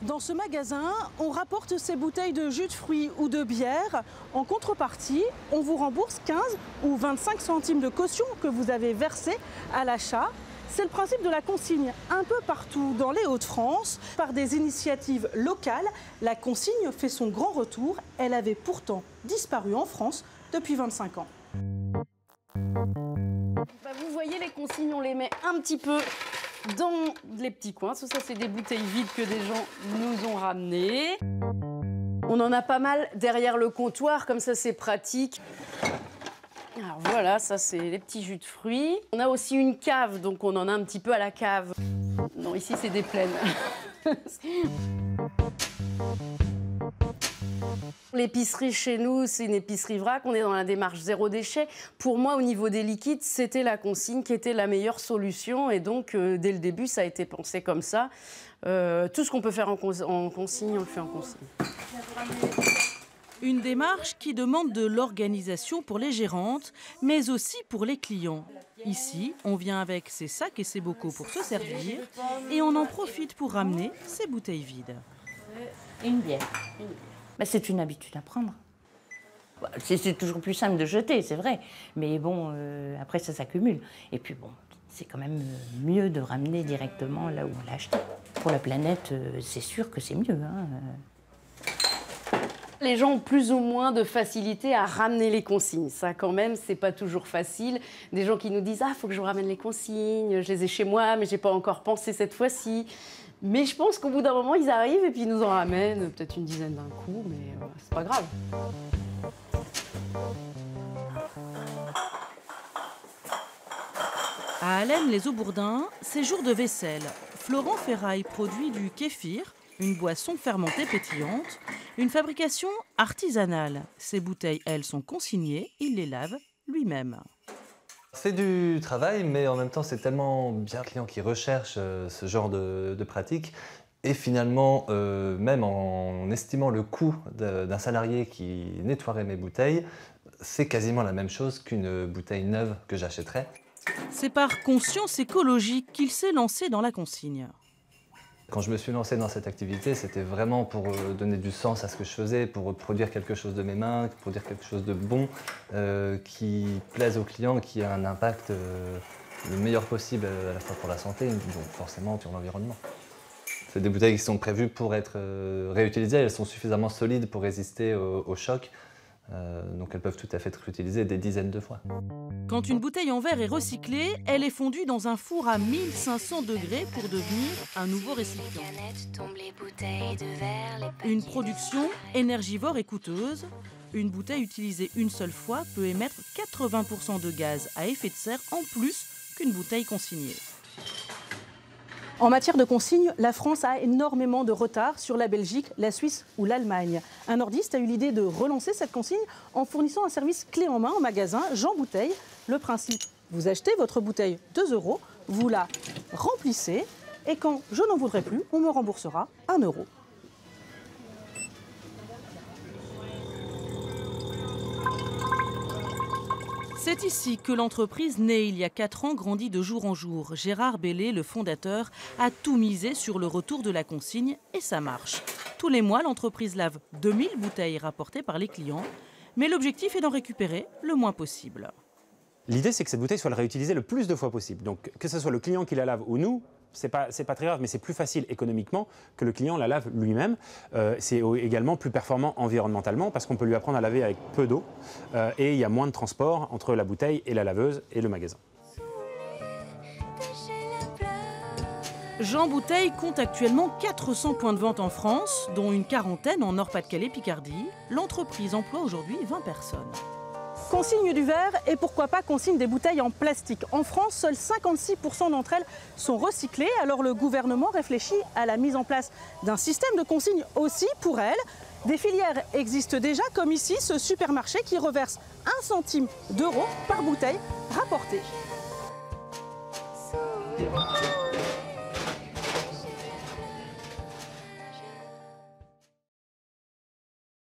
Dans ce magasin, on rapporte ces bouteilles de jus de fruits ou de bière. En contrepartie, on vous rembourse 15 ou 25 centimes de caution que vous avez versé à l'achat. C'est le principe de la consigne un peu partout dans les Hauts-de-France. Par des initiatives locales, la consigne fait son grand retour. Elle avait pourtant disparu en France depuis 25 ans. Vous voyez, les consignes, on les met un petit peu dans les petits coins. Tout ça, c'est des bouteilles vides que des gens nous ont ramenées. On en a pas mal derrière le comptoir, comme ça, c'est pratique. Alors voilà, ça, c'est les petits jus de fruits. On a aussi une cave, donc on en a un petit peu à la cave. Non, ici, c'est des plaines. L'épicerie chez nous, c'est une épicerie vrac. On est dans la démarche zéro déchet. Pour moi, au niveau des liquides, c'était la consigne qui était la meilleure solution. Et donc, dès le début, ça a été pensé comme ça. Tout ce qu'on peut faire en consigne, on le fait en consigne. Une démarche qui demande de l'organisation pour les gérantes, mais aussi pour les clients. Ici, on vient avec ses sacs et ses bocaux pour se servir et on en profite pour ramener ses bouteilles vides. Une bière. Ben, c'est une habitude à prendre. C'est toujours plus simple de jeter, c'est vrai. Mais bon, après, ça s'accumule. Et puis bon, c'est quand même mieux de ramener directement là où on l'a acheté. Pour la planète, c'est sûr que c'est mieux. Hein. Les gens ont plus ou moins de facilité à ramener les consignes. Ça, quand même, c'est pas toujours facile. Des gens qui nous disent « Ah, faut que je vous ramène les consignes, je les ai chez moi, mais j'ai pas encore pensé cette fois-ci. » Mais je pense qu'au bout d'un moment, ils arrivent et puis ils nous en ramènent peut-être une dizaine d'un coup, mais c'est pas grave. À Allennes-les-Aubourdins, c'est jour de vaisselle. Florent Ferraille produit du kéfir, une boisson fermentée pétillante, une fabrication artisanale. Ces bouteilles, elles, sont consignées, il les lave lui-même. C'est du travail, mais en même temps, c'est tellement bien le client qui recherche ce genre de pratique. Et finalement, même en estimant le coût d'un salarié qui nettoierait mes bouteilles, c'est quasiment la même chose qu'une bouteille neuve que j'achèterais. C'est par conscience écologique qu'il s'est lancé dans la consigne. Quand je me suis lancé dans cette activité, c'était vraiment pour donner du sens à ce que je faisais, pour produire quelque chose de mes mains, pour produire quelque chose de bon, qui plaise aux clients, qui a un impact le meilleur possible à la fois pour la santé, donc forcément pour l'environnement. C'est des bouteilles qui sont prévues pour être réutilisées, elles sont suffisamment solides pour résister au choc. Donc elles peuvent tout à fait être utilisées des dizaines de fois. Quand une bouteille en verre est recyclée, elle est fondue dans un four à 1500 degrés pour devenir un nouveau récipient. Une production énergivore et coûteuse. Une bouteille utilisée une seule fois peut émettre 80% de gaz à effet de serre en plus qu'une bouteille consignée. En matière de consigne, la France a énormément de retard sur la Belgique, la Suisse ou l'Allemagne. Un nordiste a eu l'idée de relancer cette consigne en fournissant un service clé en main au magasin Jean Bouteille. Le principe, vous achetez votre bouteille 2 €, vous la remplissez et quand je n'en voudrais plus, on me remboursera 1 €. C'est ici que l'entreprise, née il y a 4 ans, grandit de jour en jour. Gérard Bellé, le fondateur, a tout misé sur le retour de la consigne et ça marche. Tous les mois, l'entreprise lave 2000 bouteilles rapportées par les clients, mais l'objectif est d'en récupérer le moins possible. L'idée, c'est que cette bouteille soit réutilisée le plus de fois possible. Donc, que ce soit le client qui la lave ou nous, c'est pas très grave, mais c'est plus facile économiquement que le client la lave lui-même. C'est également plus performant environnementalement parce qu'on peut lui apprendre à laver avec peu d'eau et il y a moins de transport entre la bouteille et la laveuse et le magasin. Jean Bouteille compte actuellement 400 points de vente en France, dont une quarantaine en Nord-Pas-de-Calais-Picardie. L'entreprise emploie aujourd'hui 20 personnes. Consigne du verre et pourquoi pas consigne des bouteilles en plastique. En France, seuls 56% d'entre elles sont recyclées. Alors le gouvernement réfléchit à la mise en place d'un système de consigne aussi pour elles. Des filières existent déjà, comme ici ce supermarché qui reverse 1 centime d'euro par bouteille rapportée.